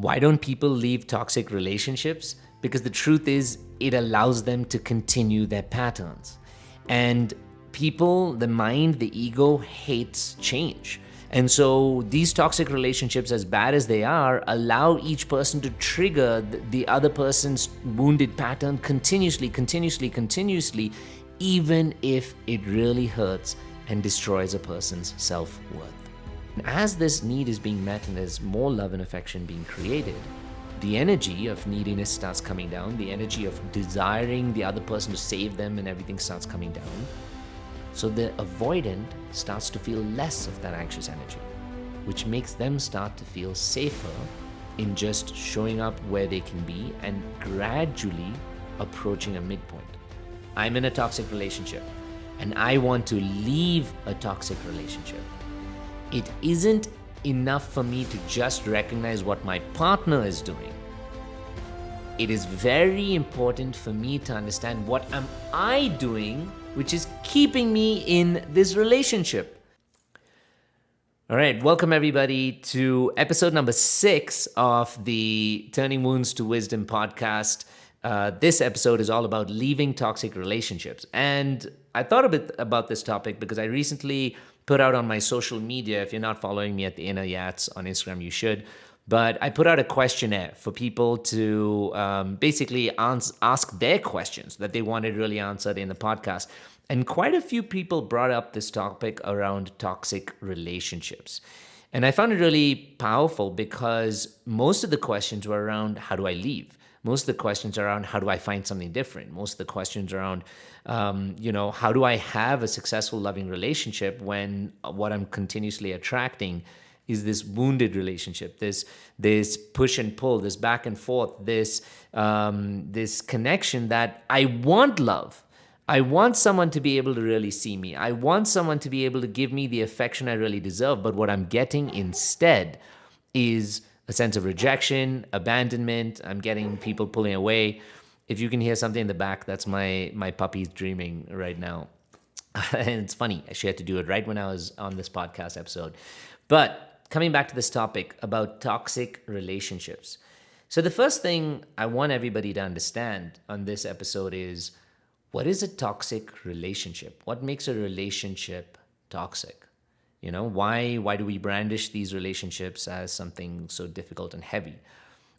Why don't people leave toxic relationships? Because the truth is, it allows them to continue their patterns. And people, the mind, the ego hates change. And so these toxic relationships, as bad as they are, allow each person to trigger the other person's wounded pattern continuously, even if it really hurts and destroys a person's self-worth. And as this need is being met and there's more love and affection being created, the energy of neediness starts coming down, the energy of desiring the other person to save them and everything starts coming down. So the avoidant starts to feel less of that anxious energy, which makes them start to feel safer in just showing up where they can be and gradually approaching a midpoint. I'm in a toxic relationship and I want to leave a toxic relationship. It isn't enough for me to just recognize what my partner is doing. It is very important for me to understand what am I doing which is keeping me in this relationship. All right, welcome everybody to episode number 6 of the Turning Wounds to Wisdom podcast. This episode is all about leaving toxic relationships. And I thought a bit about this topic because I recently put out on my social media, if you're not following me at the Inner Yats on Instagram, you should. But I put out a questionnaire for people to basically ask their questions that they wanted really answered in the podcast. And quite a few people brought up this topic around toxic relationships. And I found it really powerful because most of the questions were around, how do I leave? Most of the questions are around, how do I find something different? Most of the questions are around, how do I have a successful, loving relationship when what I'm continuously attracting is this wounded relationship, this push and pull, this back and forth, this connection that I want love. I want someone to be able to really see me. I want someone to be able to give me the affection I really deserve. But what I'm getting instead is a sense of rejection, abandonment. I'm getting people pulling away. If you can hear something in the back, that's my puppy's dreaming right now. And it's funny, she had to do it right when I was on this podcast episode. But coming back to this topic about toxic relationships. So the first thing I want everybody to understand on this episode is, what is a toxic relationship? What makes a relationship toxic? Why do we brandish these relationships as something so difficult and heavy?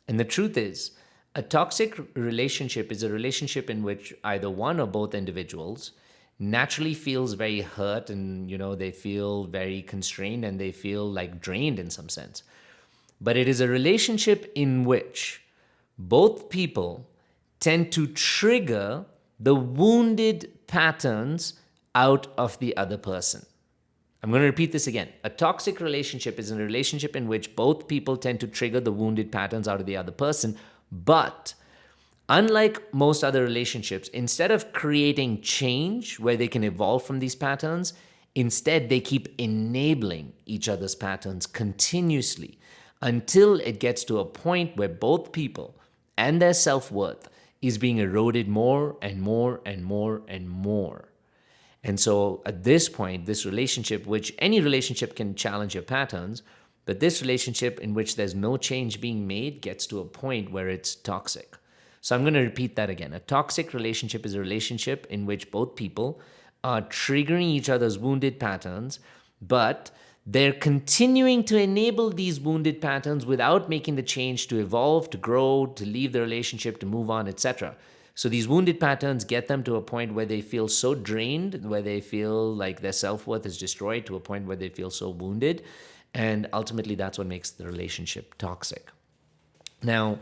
And the truth is, a toxic relationship is a relationship in which either one or both individuals naturally feels very hurt and, they feel very constrained and they feel like drained in some sense. But it is a relationship in which both people tend to trigger the wounded patterns out of the other person. I'm going to repeat this again. A toxic relationship is a relationship in which both people tend to trigger the wounded patterns out of the other person. But unlike most other relationships, instead of creating change where they can evolve from these patterns, instead they keep enabling each other's patterns continuously until it gets to a point where both people and their self-worth is being eroded more and more and more and more. And so at this point, this relationship, which any relationship can challenge your patterns, but this relationship in which there's no change being made gets to a point where it's toxic. So I'm going to repeat that again. A toxic relationship is a relationship in which both people are triggering each other's wounded patterns, but they're continuing to enable these wounded patterns without making the change to evolve, to grow, to leave the relationship, to move on, etc. So these wounded patterns get them to a point where they feel so drained, where they feel like their self-worth is destroyed, to a point where they feel so wounded. And ultimately, that's what makes the relationship toxic. Now,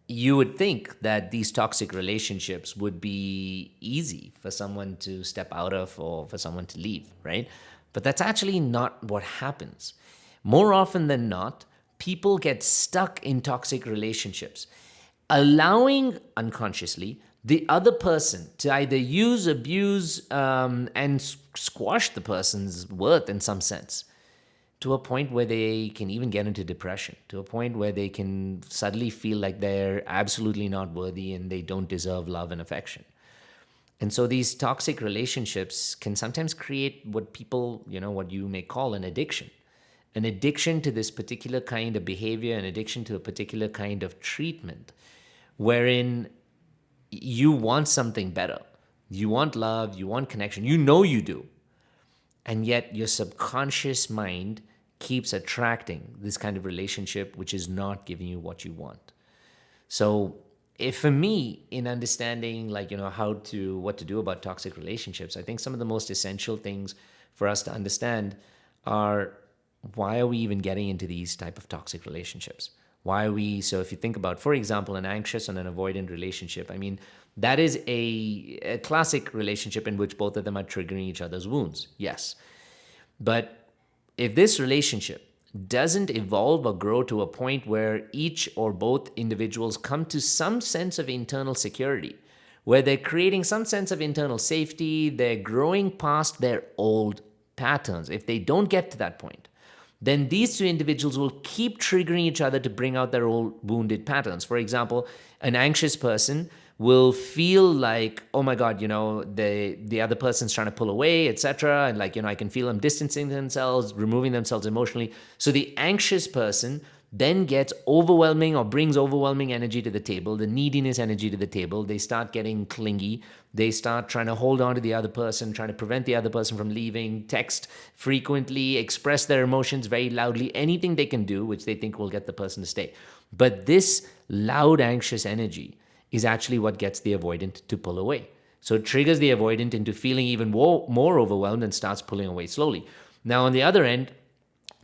you would think that these toxic relationships would be easy for someone to step out of or for someone to leave, right? But that's actually not what happens. More often than not, people get stuck in toxic relationships, allowing unconsciously the other person to either use, abuse, and squash the person's worth in some sense, to a point where they can even get into depression, to a point where they can suddenly feel like they're absolutely not worthy and they don't deserve love and affection. And so these toxic relationships can sometimes create what people, what you may call an addiction. an addiction to this particular kind of behavior, an addiction to a particular kind of treatment, wherein you want something better. You want love, you want connection, you know you do. And yet your subconscious mind keeps attracting this kind of relationship which is not giving you what you want. So if for me, in understanding what to do about toxic relationships, I think some of the most essential things for us to understand are, why are we even getting into these type of toxic relationships? Why are we, so if you think about, for example, an anxious and an avoidant relationship, I mean, that is a classic relationship in which both of them are triggering each other's wounds. Yes. But if this relationship doesn't evolve or grow to a point where each or both individuals come to some sense of internal security, where they're creating some sense of internal safety, they're growing past their old patterns. If they don't get to that point, then these two individuals will keep triggering each other to bring out their old wounded patterns. For example, an anxious person will feel like, oh my God, the other person's trying to pull away, etc. And I can feel them distancing themselves, removing themselves emotionally. So the anxious person then gets overwhelming or brings overwhelming energy to the table, the neediness energy to the table. They start getting clingy. They start trying to hold on to the other person, trying to prevent the other person from leaving, text frequently, express their emotions very loudly, anything they can do which they think will get the person to stay. But this loud, anxious energy is actually what gets the avoidant to pull away. So it triggers the avoidant into feeling even more overwhelmed and starts pulling away slowly. Now, on the other end,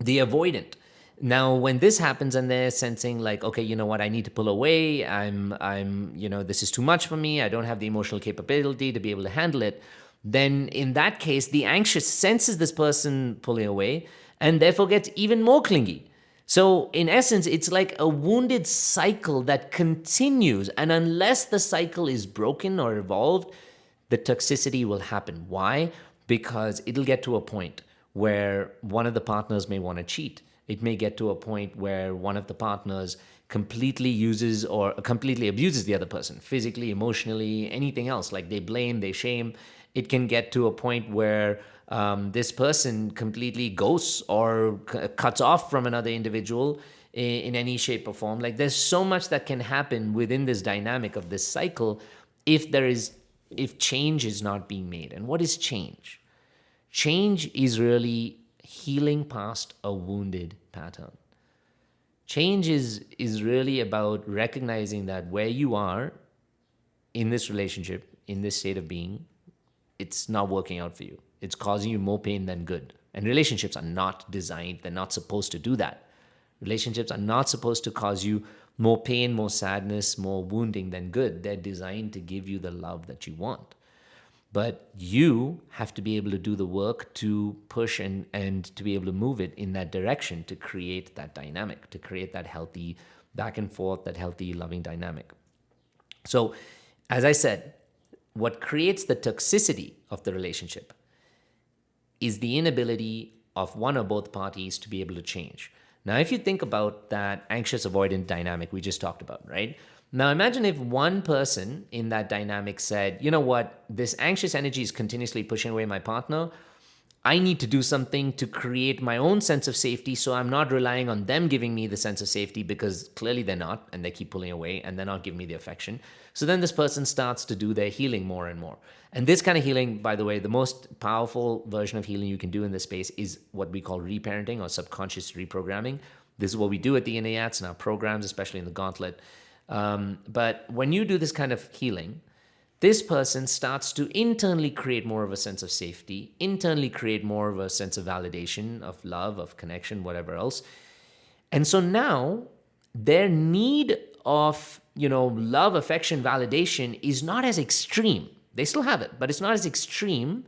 the avoidant. Now, when this happens and they're sensing like, okay, you know what, I need to pull away. This is too much for me. I don't have the emotional capability to be able to handle it. Then in that case, the anxious senses this person pulling away and therefore gets even more clingy. So in essence, it's like a wounded cycle that continues. And unless the cycle is broken or evolved, the toxicity will happen. Why? Because it'll get to a point where one of the partners may want to cheat. It may get to a point where one of the partners completely uses or completely abuses the other person, physically, emotionally, anything else. Like they blame, they shame. It can get to a point where this person completely ghosts or cuts off from another individual in any shape or form. Like there's so much that can happen within this dynamic of this cycle if change is not being made. And what is change? Change is really healing past a wounded pattern. Change is really about recognizing that where you are in this relationship, in this state of being, it's not working out for you. It's causing you more pain than good. And relationships are not designed, they're not supposed to do that. Relationships are not supposed to cause you more pain, more sadness, more wounding than good. They're designed to give you the love that you want. But you have to be able to do the work to push and to be able to move it in that direction to create that dynamic, to create that healthy back and forth, that healthy, loving dynamic. So, as I said, what creates the toxicity of the relationship is the inability of one or both parties to be able to change. Now, if you think about that anxious avoidant dynamic we just talked about, right? Now, imagine if one person in that dynamic said, you know what, this anxious energy is continuously pushing away my partner. I need to do something to create my own sense of safety so I'm not relying on them giving me the sense of safety, because clearly they're not, and they keep pulling away and they're not giving me the affection. So then this person starts to do their healing more and more. And this kind of healing, by the way, the most powerful version of healing you can do in this space is what we call reparenting or subconscious reprogramming. This is what we do at the INAYATS and our programs, especially in the Gauntlet. But when you do this kind of healing, this person starts to internally create more of a sense of safety, internally create more of a sense of validation, of love, of connection, whatever else. And so now their need of, love, affection, validation is not as extreme. They still have it, but it's not as extreme.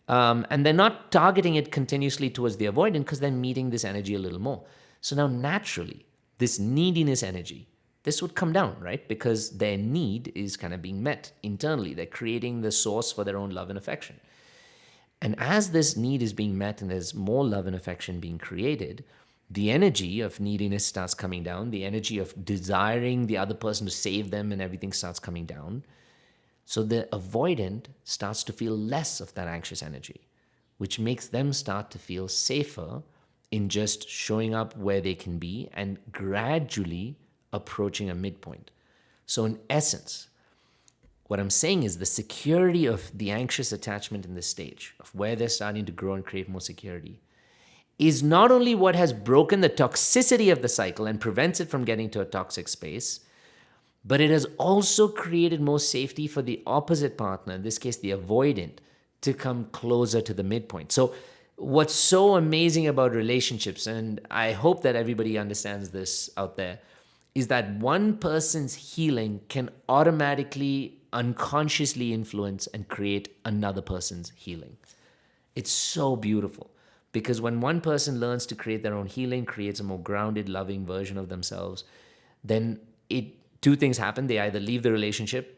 And they're not targeting it continuously towards the avoidant because they're meeting this energy a little more. So now naturally, this neediness energy, this would come down, right? Because their need is kind of being met internally. They're creating the source for their own love and affection. And as this need is being met and there's more love and affection being created, the energy of neediness starts coming down. The energy of desiring the other person to save them and everything starts coming down. So the avoidant starts to feel less of that anxious energy, which makes them start to feel safer in just showing up where they can be and gradually approaching a midpoint. So, in essence, what I'm saying is the security of the anxious attachment in this stage, of where they're starting to grow and create more security, is not only what has broken the toxicity of the cycle and prevents it from getting to a toxic space, but it has also created more safety for the opposite partner, in this case, the avoidant, to come closer to the midpoint. So, what's so amazing about relationships, and I hope that everybody understands this out there, is that one person's healing can automatically, unconsciously influence and create another person's healing. It's so beautiful because when one person learns to create their own healing, creates a more grounded, loving version of themselves, then two things happen. They either leave the relationship,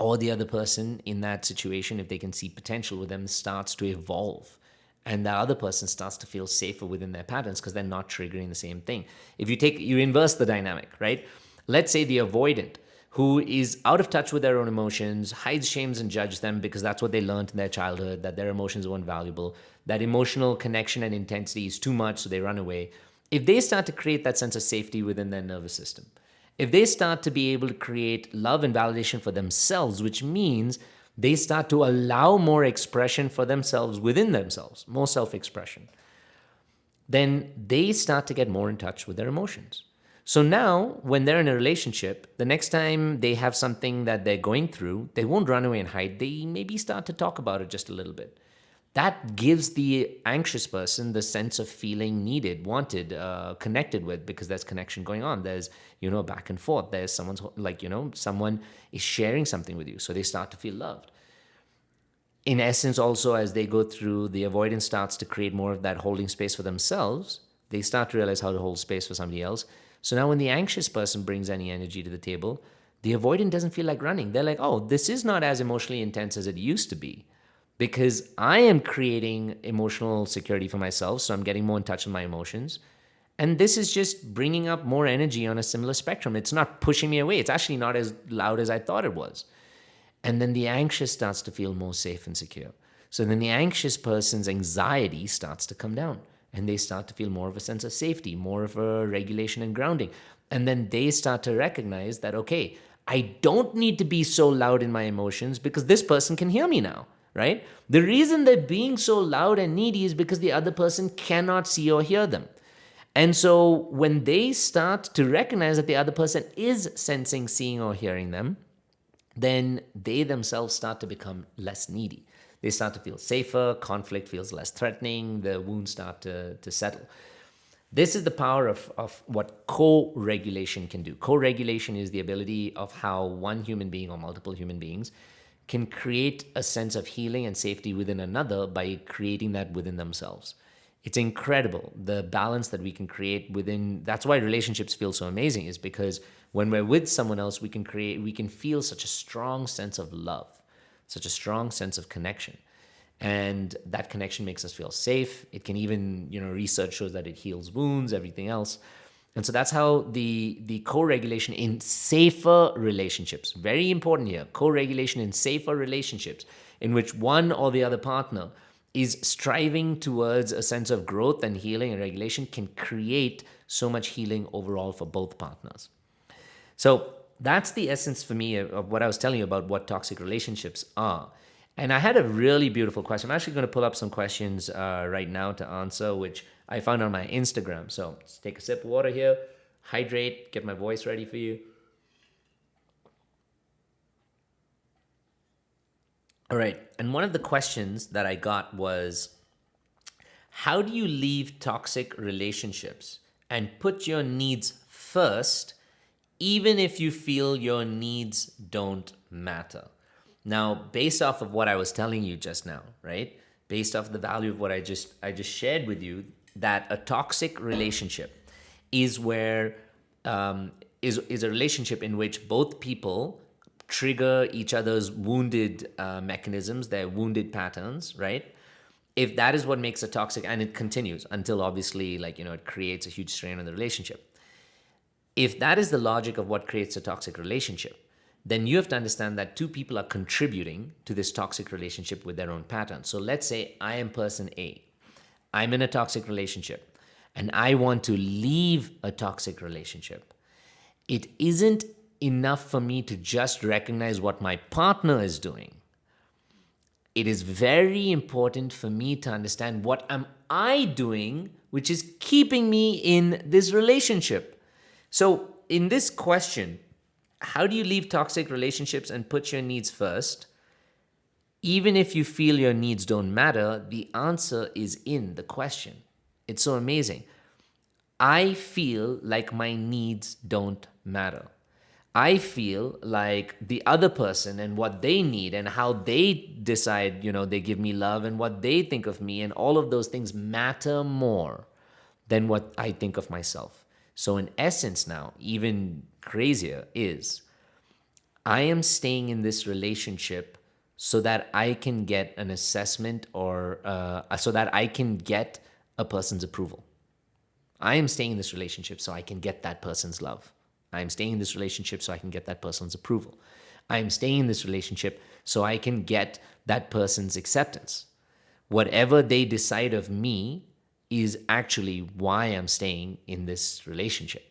or the other person in that situation, if they can see potential with them, starts to evolve. And the other person starts to feel safer within their patterns because they're not triggering the same thing. If you inverse the dynamic, right? Let's say the avoidant, who is out of touch with their own emotions, hides, shames, and judges them because that's what they learned in their childhood, that their emotions weren't valuable, that emotional connection and intensity is too much, so they run away. If they start to create that sense of safety within their nervous system, if they start to be able to create love and validation for themselves, which means they start to allow more expression for themselves within themselves, more self-expression, then they start to get more in touch with their emotions. So now, when they're in a relationship, the next time they have something that they're going through, they won't run away and hide. They maybe start to talk about it just a little bit. That gives the anxious person the sense of feeling needed, wanted, connected with, because there's connection going on. There's, back and forth. There's someone is sharing something with you. So they start to feel loved. In essence, also, as they go through, the avoidance starts to create more of that holding space for themselves. They start to realize how to hold space for somebody else. So now when the anxious person brings any energy to the table, the avoidant doesn't feel like running. They're like, oh, this is not as emotionally intense as it used to be because I am creating emotional security for myself. So I'm getting more in touch with my emotions. And this is just bringing up more energy on a similar spectrum. It's not pushing me away. It's actually not as loud as I thought it was. And then the anxious starts to feel more safe and secure. So then the anxious person's anxiety starts to come down and they start to feel more of a sense of safety, more of a regulation and grounding. And then they start to recognize that, okay, I don't need to be so loud in my emotions because this person can hear me now, right? The reason they're being so loud and needy is because the other person cannot see or hear them. And so when they start to recognize that the other person is sensing, seeing, or hearing them, then they themselves start to become less needy. They start to feel safer, conflict feels less threatening, the wounds start to settle. This is the power of what co-regulation can do. Co-regulation is the ability of how one human being or multiple human beings can create a sense of healing and safety within another by creating that within themselves. It's incredible, the balance that we can create within. That's why relationships feel so amazing, is because when we're with someone else, we can feel such a strong sense of love, such a strong sense of connection. And that connection makes us feel safe. It can even, research shows that it heals wounds, everything else. And so that's how the co-regulation in safer relationships, very important here, co-regulation in safer relationships in which one or the other partner is striving towards a sense of growth and healing and regulation, can create so much healing overall for both partners. So that's the essence for me of what I was telling you about what toxic relationships are. And I had a really beautiful question. I'm actually going to pull up some questions right now to answer, which I found on my Instagram. So let's take a sip of water here, hydrate, get my voice ready for you. All right. And one of the questions that I got was, how do you leave toxic relationships and put your needs first, even if you feel your needs don't matter? Now, based off of what I was telling you just now, right? Based off the value of what I just shared with you, that a toxic relationship is where is a relationship in which both people trigger each other's wounded mechanisms, their wounded patterns, right? If that is what makes a toxic, and it continues until obviously, it creates a huge strain on the relationship. If that is the logic of what creates a toxic relationship, then you have to understand that two people are contributing to this toxic relationship with their own patterns. So let's say I am person A. I'm in a toxic relationship. and I want to leave a toxic relationship, it isn't enough for me to just recognize what my partner is doing. It is very important for me to understand what am I doing which is keeping me in this relationship. So, in this question, how do you leave toxic relationships and put your needs first? Even if you feel your needs don't matter, the answer is in the question. It's so amazing. I feel like my needs don't matter. I feel like the other person and what they need and how they decide, they give me love and what they think of me and all of those things matter more than what I think of myself. So, in essence, now, even crazier is I am staying in this relationship so that I can get an assessment or so that I can get a person's approval. I am staying in this relationship so I can get that person's love. I am staying in this relationship so I can get that person's approval. I am staying in this relationship so I can get that person's acceptance. Whatever they decide of me is actually why I'm staying in this relationship.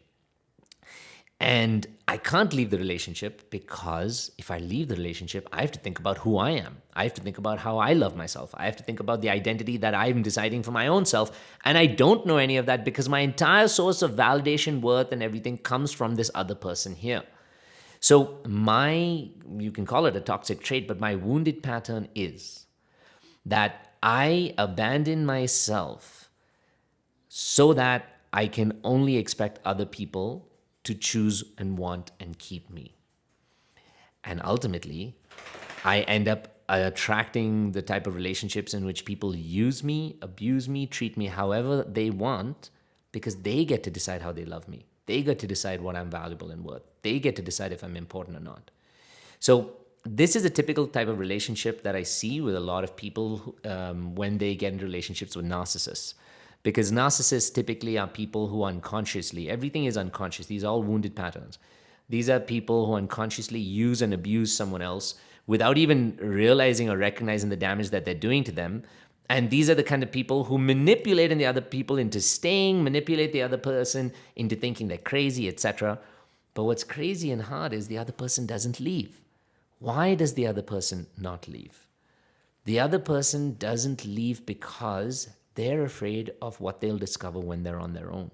And I can't leave the relationship because if I leave the relationship, I have to think about who I am. I have to think about how I love myself. I have to think about the identity that I'm deciding for my own self. And I don't know any of that because my entire source of validation, worth, and everything comes from this other person here. So you can call it a toxic trait, but my wounded pattern is that I abandon myself so that I can only expect other people to choose and want and keep me. And ultimately, I end up attracting the type of relationships in which people use me, abuse me, treat me however they want because they get to decide how they love me. They get to decide what I'm valuable and worth. They get to decide if I'm important or not. So this is a typical type of relationship that I see with a lot of people when they get into relationships with narcissists. Because narcissists typically are people who unconsciously, everything is unconscious. These are all wounded patterns. These are people who unconsciously use and abuse someone else without even realizing or recognizing the damage that they're doing to them. And these are the kind of people who manipulate the other people into staying, manipulate the other person into thinking they're crazy, etc. But what's crazy and hard is the other person doesn't leave. Why does the other person not leave? The other person doesn't leave because they're afraid of what they'll discover when they're on their own.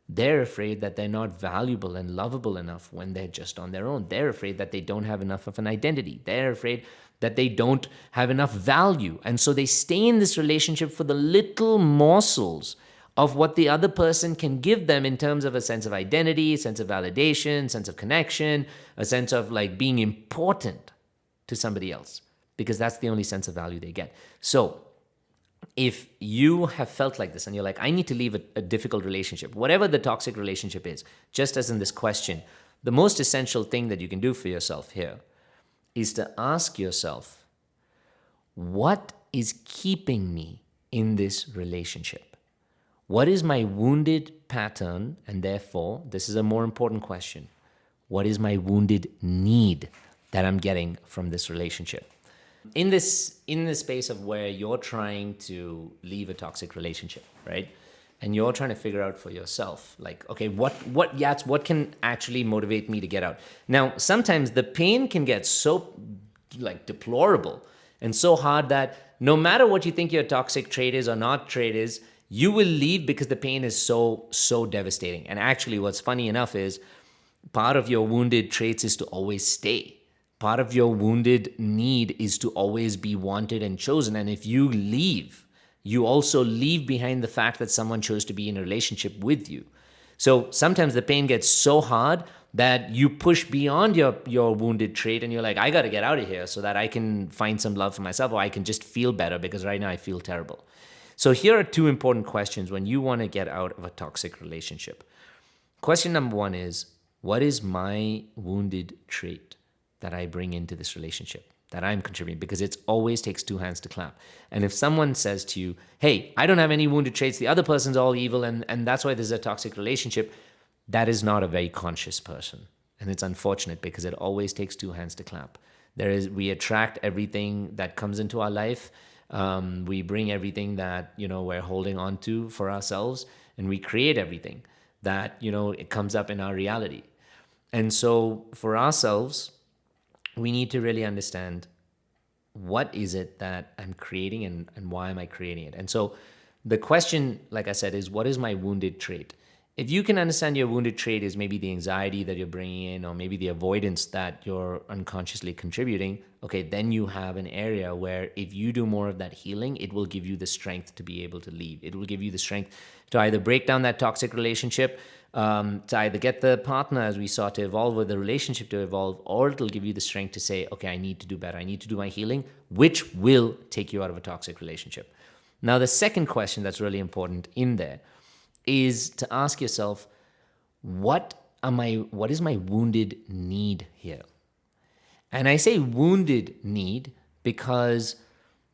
They're afraid that they're not valuable and lovable enough when they're just on their own. They're afraid that they don't have enough of an identity. They're afraid that they don't have enough value. And so they stay in this relationship for the little morsels of what the other person can give them in terms of a sense of identity, sense of validation, sense of connection, a sense of like being important to somebody else, because that's the only sense of value they get. So if you have felt like this and you're like, I need to leave a difficult relationship, whatever the toxic relationship is, just as in this question, the most essential thing that you can do for yourself here is to ask yourself, what is keeping me in this relationship? What is my wounded pattern? And therefore, this is a more important question. What is my wounded need that I'm getting from this relationship? In this space of where you're trying to leave a toxic relationship, right? And you're trying to figure out for yourself, like, okay, what can actually motivate me to get out? Now, sometimes the pain can get so like deplorable and so hard that no matter what you think your toxic trait is or not trait is, you will leave because the pain is so devastating. And actually, what's funny enough is part of your wounded traits is to always stay. Part of your wounded need is to always be wanted and chosen. And if you leave, you also leave behind the fact that someone chose to be in a relationship with you. So sometimes the pain gets so hard that you push beyond your wounded trait and you're like, I got to get out of here so that I can find some love for myself, or I can just feel better because right now I feel terrible. So here are two important questions when you want to get out of a toxic relationship. Question number one is, what is my wounded trait that I bring into this relationship, that I'm contributing? Because it always takes two hands to clap. And if someone says to you, hey, I don't have any wounded traits, the other person's all evil, and that's why this is a toxic relationship, that is not a very conscious person. And it's unfortunate because it always takes two hands to clap. We attract everything that comes into our life. We bring everything that, we're holding on to for ourselves. and we create everything that, it comes up in our reality. And so for ourselves, we need to really understand, what is it that I'm creating, and why am I creating it? And so the question, like I said, is, what is my wounded trait? If you can understand your wounded trait is maybe the anxiety that you're bringing in, or maybe the avoidance that you're unconsciously contributing, okay, then you have an area where if you do more of that healing, it will give you the strength to be able to leave. It will give you the strength to either break down that toxic relationship, to either get the partner, as we saw, to evolve, or the relationship to evolve, or it'll give you the strength to say, okay, I need to do better. I need to do my healing, which will take you out of a toxic relationship. Now, the second question that's really important in there is to ask yourself, what is my wounded need here? And I say wounded need because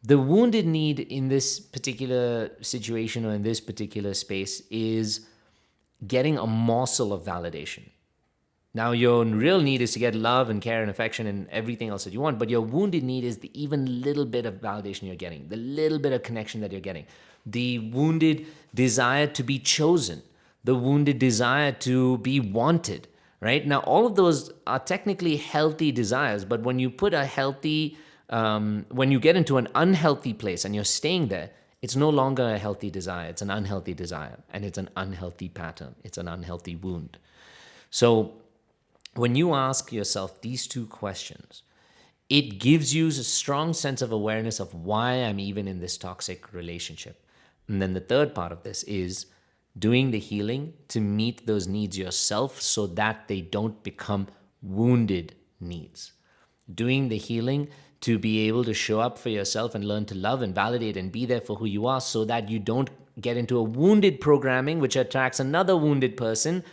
the wounded need in this particular situation or in this particular space is getting a morsel of validation. Now, your real need is to get love and care and affection and everything else that you want, but your wounded need is the even little bit of validation you're getting, the little bit of connection that you're getting, the wounded desire to be chosen, the wounded desire to be wanted, right? Now, all of those are technically healthy desires, but when you put when you get into an unhealthy place and you're staying there, it's no longer a healthy desire. It's an unhealthy desire, and it's an unhealthy pattern. It's an unhealthy wound. So when you ask yourself these two questions, it gives you a strong sense of awareness of why I'm even in this toxic relationship. And then the third part of this is doing the healing to meet those needs yourself so that they don't become wounded needs. Doing the healing to be able to show up for yourself and learn to love and validate and be there for who you are, so that you don't get into a wounded programming which attracts another wounded person,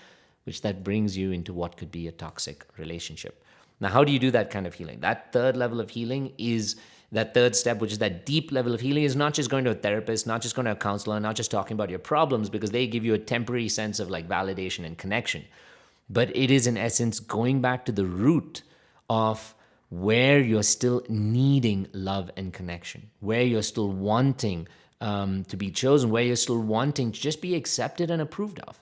which that brings you into what could be a toxic relationship. Now, how do you do that kind of healing? That third level of healing is that third step, which is that deep level of healing, is not just going to a therapist, not just going to a counselor, not just talking about your problems, because they give you a temporary sense of like validation and connection. But it is in essence going back to the root of where you're still needing love and connection, where you're still wanting to be chosen, where you're still wanting to just be accepted and approved of.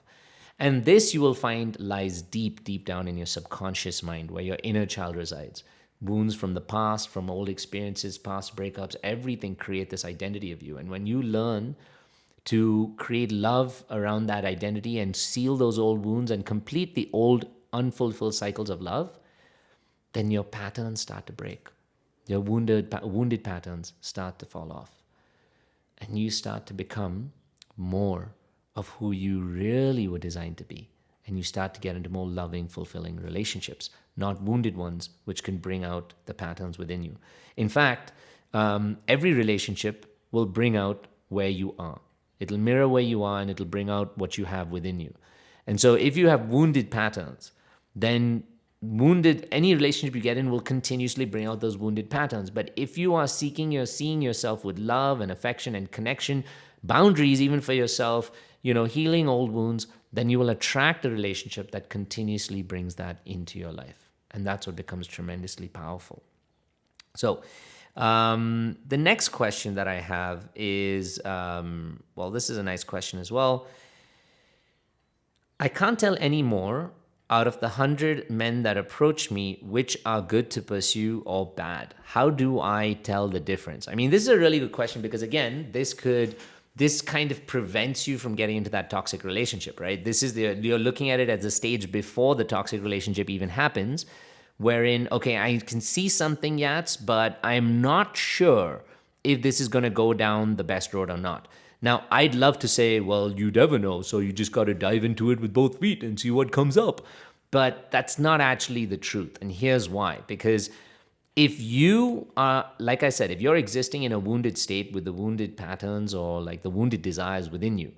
And this, you will find, lies deep, deep down in your subconscious mind, where your inner child resides. Wounds from the past, from old experiences, past breakups, everything create this identity of you. And when you learn to create love around that identity and seal those old wounds and complete the old unfulfilled cycles of love, then your patterns start to break. Your wounded patterns start to fall off. And you start to become more of who you really were designed to be. And you start to get into more loving, fulfilling relationships, not wounded ones, which can bring out the patterns within you. In fact, every relationship will bring out where you are. It'll mirror where you are, and it'll bring out what you have within you. And so if you have wounded patterns, then any relationship you get in will continuously bring out those wounded patterns. But if you are seeing yourself with love and affection and connection, boundaries even for yourself, healing old wounds, then you will attract a relationship that continuously brings that into your life. And that's what becomes tremendously powerful. So the next question that I have is, this is a nice question as well. I can't tell anymore out of the 100 men that approach me, which are good to pursue or bad. How do I tell the difference? I mean, this is a really good question because, again, this kind of prevents you from getting into that toxic relationship, right? You're looking at it as a stage before the toxic relationship even happens, wherein, okay, I can see something, Yats, but I'm not sure if this is going to go down the best road or not. Now, I'd love to say, well, you never know, so you just got to dive into it with both feet and see what comes up. But that's not actually the truth. And here's why. Because if you are, like I said, if you're existing in a wounded state with the wounded patterns or like the wounded desires within you,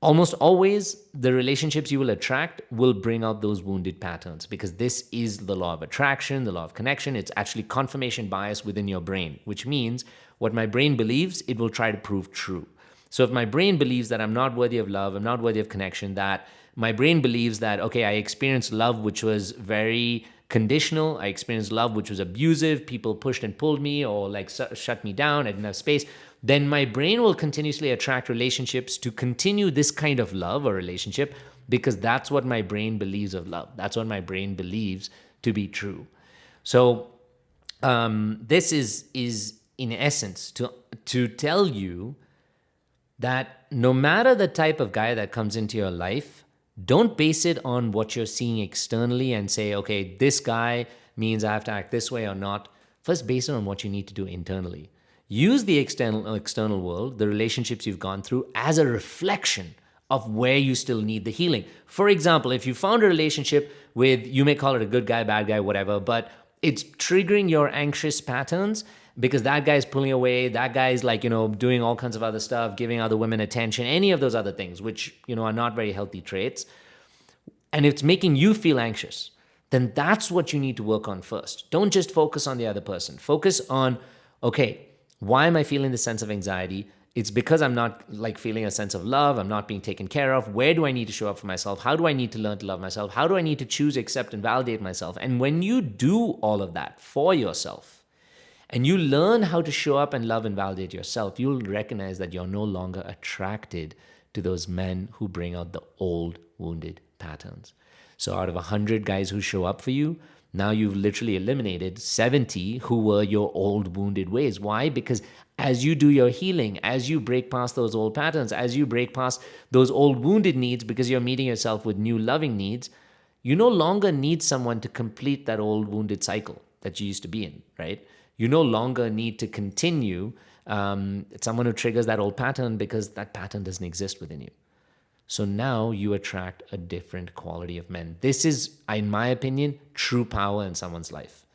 almost always the relationships you will attract will bring out those wounded patterns, because this is the law of attraction, the law of connection. It's actually confirmation bias within your brain, which means what my brain believes, it will try to prove true. So if my brain believes that I'm not worthy of love, I'm not worthy of connection, that my brain believes that, okay, I experienced love which was very conditional, I experienced love which was abusive, people pushed and pulled me or like shut me down, I didn't have space, then my brain will continuously attract relationships to continue this kind of love or relationship, because that's what my brain believes of love. That's what my brain believes to be true. So this is in essence to tell you that no matter the type of guy that comes into your life, don't base it on what you're seeing externally and say, okay, this guy means I have to act this way or not. First, base it on what you need to do internally. Use the external world, the relationships you've gone through, as a reflection of where you still need the healing. For example, if you found a relationship with, you may call it a good guy, bad guy, whatever, but it's triggering your anxious patterns because that guy's pulling away, that guy's like, doing all kinds of other stuff, giving other women attention, any of those other things, which, are not very healthy traits, and it's making you feel anxious, then that's what you need to work on first. Don't just focus on the other person. Focus on, okay, why am I feeling this sense of anxiety? It's because I'm not like feeling a sense of love. I'm not being taken care of. Where do I need to show up for myself? How do I need to learn to love myself? How do I need to choose, accept, and validate myself? And when you do all of that for yourself, and you learn how to show up and love and validate yourself, you'll recognize that you're no longer attracted to those men who bring out the old wounded patterns. So out of 100 guys who show up for you, now you've literally eliminated 70 who were your old wounded ways. Why? Because as you do your healing, as you break past those old patterns, as you break past those old wounded needs because you're meeting yourself with new loving needs, you no longer need someone to complete that old wounded cycle that you used to be in, right? You no longer need to continue someone who triggers that old pattern because that pattern doesn't exist within you. So now you attract a different quality of men. This is, in my opinion, true power in someone's life.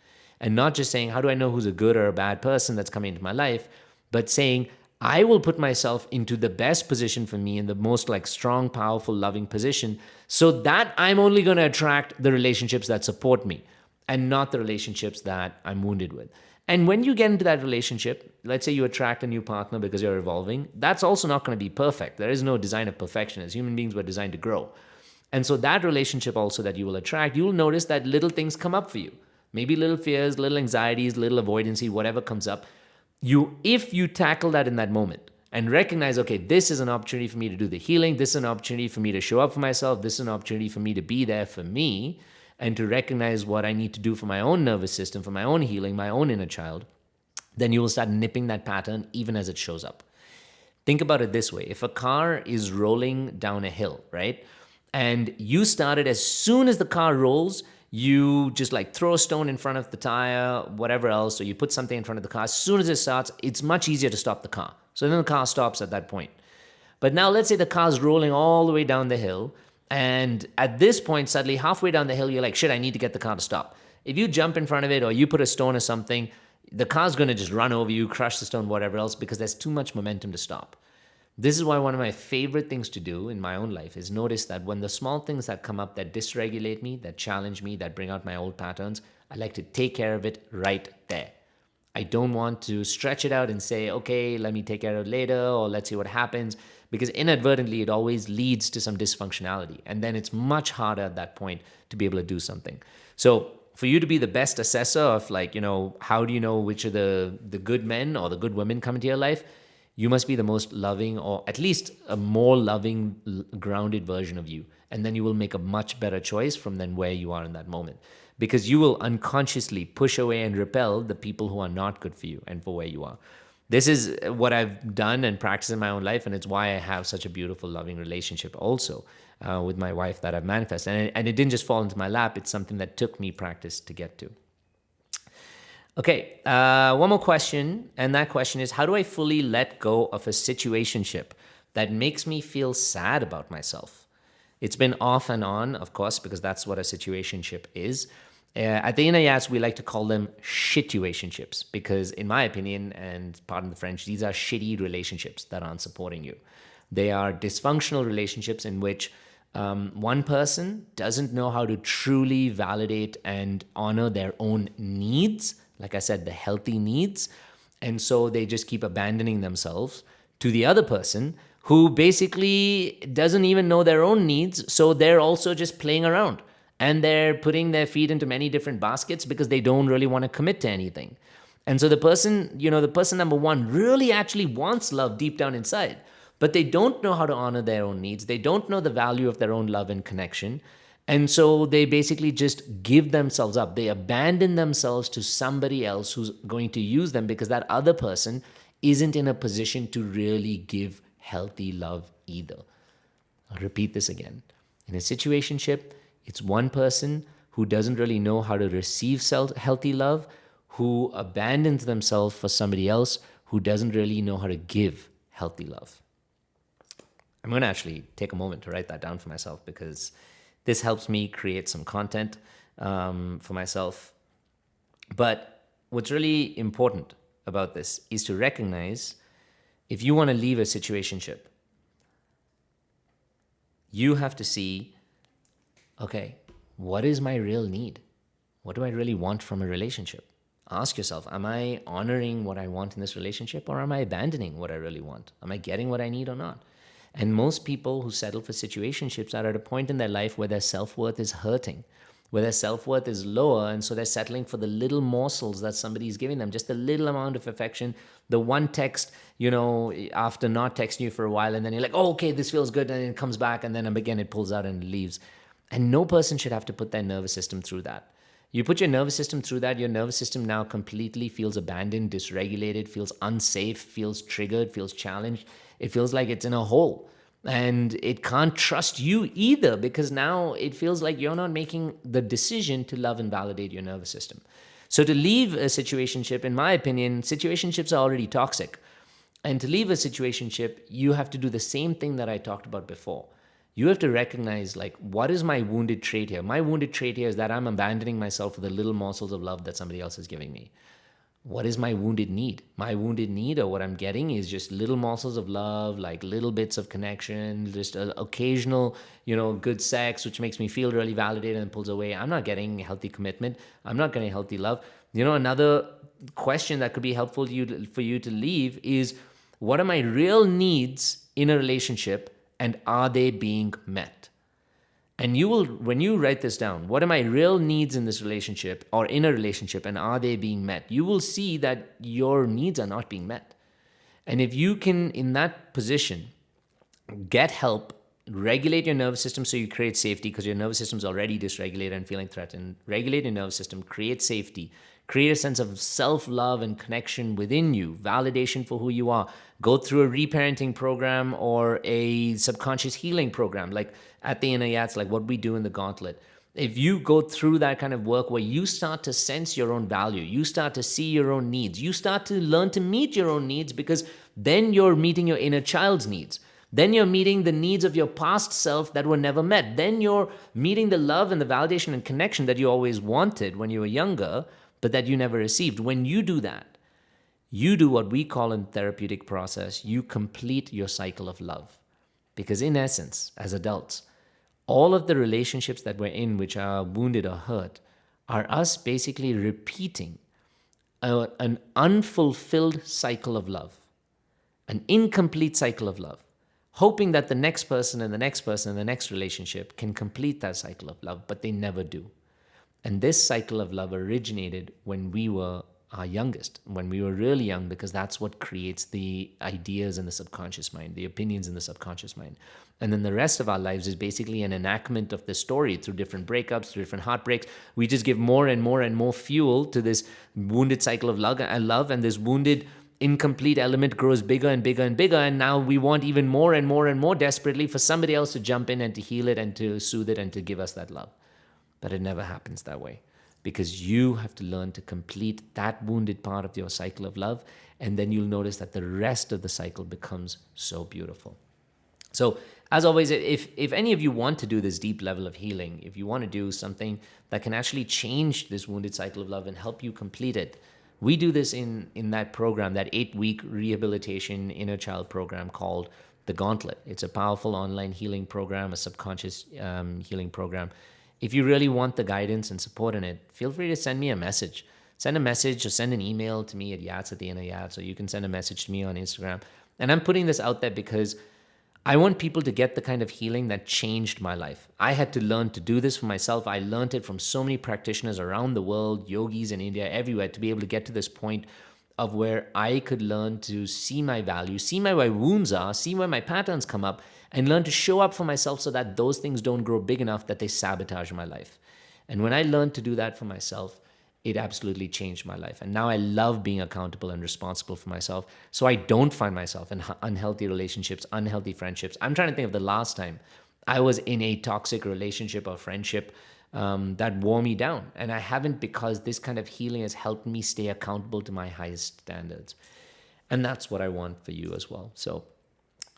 And not just saying, how do I know who's a good or a bad person that's coming into my life, but saying, I will put myself into the best position for me, in the most like strong, powerful, loving position, so that I'm only going to attract the relationships that support me and not the relationships that I'm wounded with. And when you get into that relationship, let's say you attract a new partner because you're evolving, that's also not going to be perfect. There is no design of perfection. As human beings, we're designed to grow. And so that relationship also that you will attract, you'll notice that little things come up for you. Maybe little fears, little anxieties, little avoidancy, whatever comes up. If you tackle that in that moment and recognize, okay, this is an opportunity for me to do the healing, this is an opportunity for me to show up for myself, this is an opportunity for me to be there for me, and to recognize what I need to do for my own nervous system, for my own healing, my own inner child, then you will start nipping that pattern even as it shows up. Think about it this way. If a car is rolling down a hill, right? And you started, as soon as the car rolls, you just like throw a stone in front of the tire, whatever else, or you put something in front of the car. As soon as it starts, it's much easier to stop the car. So then the car stops at that point. But now let's say the car's rolling all the way down the hill, and at this point, suddenly halfway down the hill, you're like, shit, I need to get the car to stop. If you jump in front of it or you put a stone or something, the car's going to just run over you, crush the stone, whatever else, because there's too much momentum to stop. This is why one of my favorite things to do in my own life is notice that when the small things that come up that dysregulate me, that challenge me, that bring out my old patterns, I like to take care of it right there. I don't want to stretch it out and say, okay, let me take care of it later, or let's see what happens, because inadvertently it always leads to some dysfunctionality. And then it's much harder at that point to be able to do something. So for you to be the best assessor of like, how do you know which of the good men or the good women come into your life? You must be the most loving, or at least a more loving, grounded version of you. And then you will make a much better choice from then where you are in that moment. Because you will unconsciously push away and repel the people who are not good for you and for where you are. This is what I've done and practiced in my own life, and it's why I have such a beautiful, loving relationship also with my wife that I've manifested. And it didn't just fall into my lap. It's something that took me practice to get to. Okay, one more question, and that question is, how do I fully let go of a situationship that makes me feel sad about myself? It's been off and on, of course, because that's what a situationship is. At the Inner Yats, we like to call them situationships because, in my opinion, and pardon the French, these are shitty relationships that aren't supporting you. They are dysfunctional relationships in which one person doesn't know how to truly validate and honor their own needs, like I said, the healthy needs, and so they just keep abandoning themselves to the other person who basically doesn't even know their own needs, so they're also just playing around. And they're putting their feet into many different baskets because they don't really want to commit to anything. And so the person number one really actually wants love deep down inside, but they don't know how to honor their own needs. They don't know the value of their own love and connection. And so they basically just give themselves up. They abandon themselves to somebody else who's going to use them because that other person isn't in a position to really give healthy love either. I'll repeat this again. In a situationship, it's one person who doesn't really know how to receive healthy love, who abandons themselves for somebody else who doesn't really know how to give healthy love. I'm going to actually take a moment to write that down for myself because this helps me create some content for myself. But what's really important about this is to recognize if you want to leave a situationship, you have to see, okay, what is my real need? What do I really want from a relationship? Ask yourself, am I honoring what I want in this relationship, or am I abandoning what I really want? Am I getting what I need or not? And most people who settle for situationships are at a point in their life where their self-worth is hurting, where their self-worth is lower, and so they're settling for the little morsels that somebody's giving them, just a little amount of affection, the one text, after not texting you for a while, and then you're like, oh, okay, this feels good, and then it comes back, and then again it pulls out and leaves. And no person should have to put their nervous system through that. You put your nervous system through that, your nervous system now completely feels abandoned, dysregulated, feels unsafe, feels triggered, feels challenged. It feels like it's in a hole. And it can't trust you either because now it feels like you're not making the decision to love and validate your nervous system. So to leave a situationship, in my opinion, situationships are already toxic. And to leave a situationship, you have to do the same thing that I talked about before. You have to recognize, what is my wounded trait here? My wounded trait here is that I'm abandoning myself for the little morsels of love that somebody else is giving me. What is my wounded need? My wounded need, or what I'm getting, is just little morsels of love, like little bits of connection, just occasional, good sex, which makes me feel really validated and pulls away. I'm not getting healthy commitment. I'm not getting healthy love. Another question that could be helpful for you to leave is, what are my real needs in a relationship, and are they being met? And when you write this down, what are my real needs in this relationship or in a relationship, and are they being met? You will see that your needs are not being met. And if you can, in that position, get help, regulate your nervous system so you create safety because your nervous system is already dysregulated and feeling threatened. Regulate your nervous system, create safety, create a sense of self-love and connection within you, validation for who you are. Go through a reparenting program or a subconscious healing program, like at the Inner Yats, like what we do in the Gauntlet. If you go through that kind of work where you start to sense your own value, you start to see your own needs, you start to learn to meet your own needs, because then you're meeting your inner child's needs. Then you're meeting the needs of your past self that were never met. Then you're meeting the love and the validation and connection that you always wanted when you were younger, but that you never received. When you do that, you do what we call in therapeutic process, you complete your cycle of love. Because in essence, as adults, all of the relationships that we're in which are wounded or hurt are us basically repeating an unfulfilled cycle of love, an incomplete cycle of love, hoping that the next person and the next person and the next relationship can complete that cycle of love, but they never do. And this cycle of love originated when we were our youngest, when we were really young, because that's what creates the ideas in the subconscious mind, the opinions in the subconscious mind. And then the rest of our lives is basically an enactment of the story through different breakups, through different heartbreaks. We just give more and more and more fuel to this wounded cycle of love, and this wounded incomplete element grows bigger and bigger and bigger, and now we want even more and more and more desperately for somebody else to jump in and to heal it and to soothe it and to give us that love. But it never happens that way, because you have to learn to complete that wounded part of your cycle of love, and then you'll notice that the rest of the cycle becomes so beautiful. So as always, if any of you want to do this deep level of healing, if you want to do something that can actually change this wounded cycle of love and help you complete it, we do this in that program, that 8-week rehabilitation inner child program called The Gauntlet. It's a powerful online healing program, a subconscious healing program. If you really want the guidance and support in it, feel free to send me a message. Send a message or send an email to me at yats@theinneryats, or you can send a message to me on Instagram. And I'm putting this out there because I want people to get the kind of healing that changed my life. I had to learn to do this for myself. I learned it from so many practitioners around the world, yogis in India, everywhere, to be able to get to this point of where I could learn to see my value, see where my wounds are, see where my patterns come up, and learn to show up for myself so that those things don't grow big enough that they sabotage my life. And when I learned to do that for myself, it absolutely changed my life. And now I love being accountable and responsible for myself. So I don't find myself in unhealthy relationships, unhealthy friendships. I'm trying to think of the last time I was in a toxic relationship or friendship that wore me down. And I haven't, because this kind of healing has helped me stay accountable to my highest standards. And that's what I want for you as well. So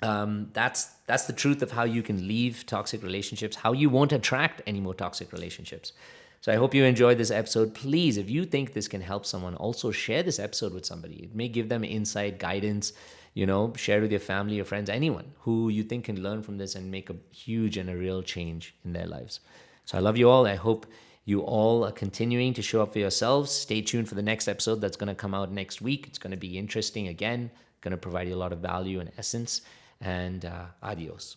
that's the truth of how you can leave toxic relationships, how you won't attract any more toxic relationships. So I hope you enjoyed this episode. Please, if you think this can help someone, also share this episode with somebody. It may give them insight, guidance, share it with your family, your friends, anyone who you think can learn from this and make a huge and a real change in their lives. So I love you all. I hope you all are continuing to show up for yourselves. Stay tuned for the next episode that's going to come out next week. It's going to be interesting again, going to provide you a lot of value and essence. And adios.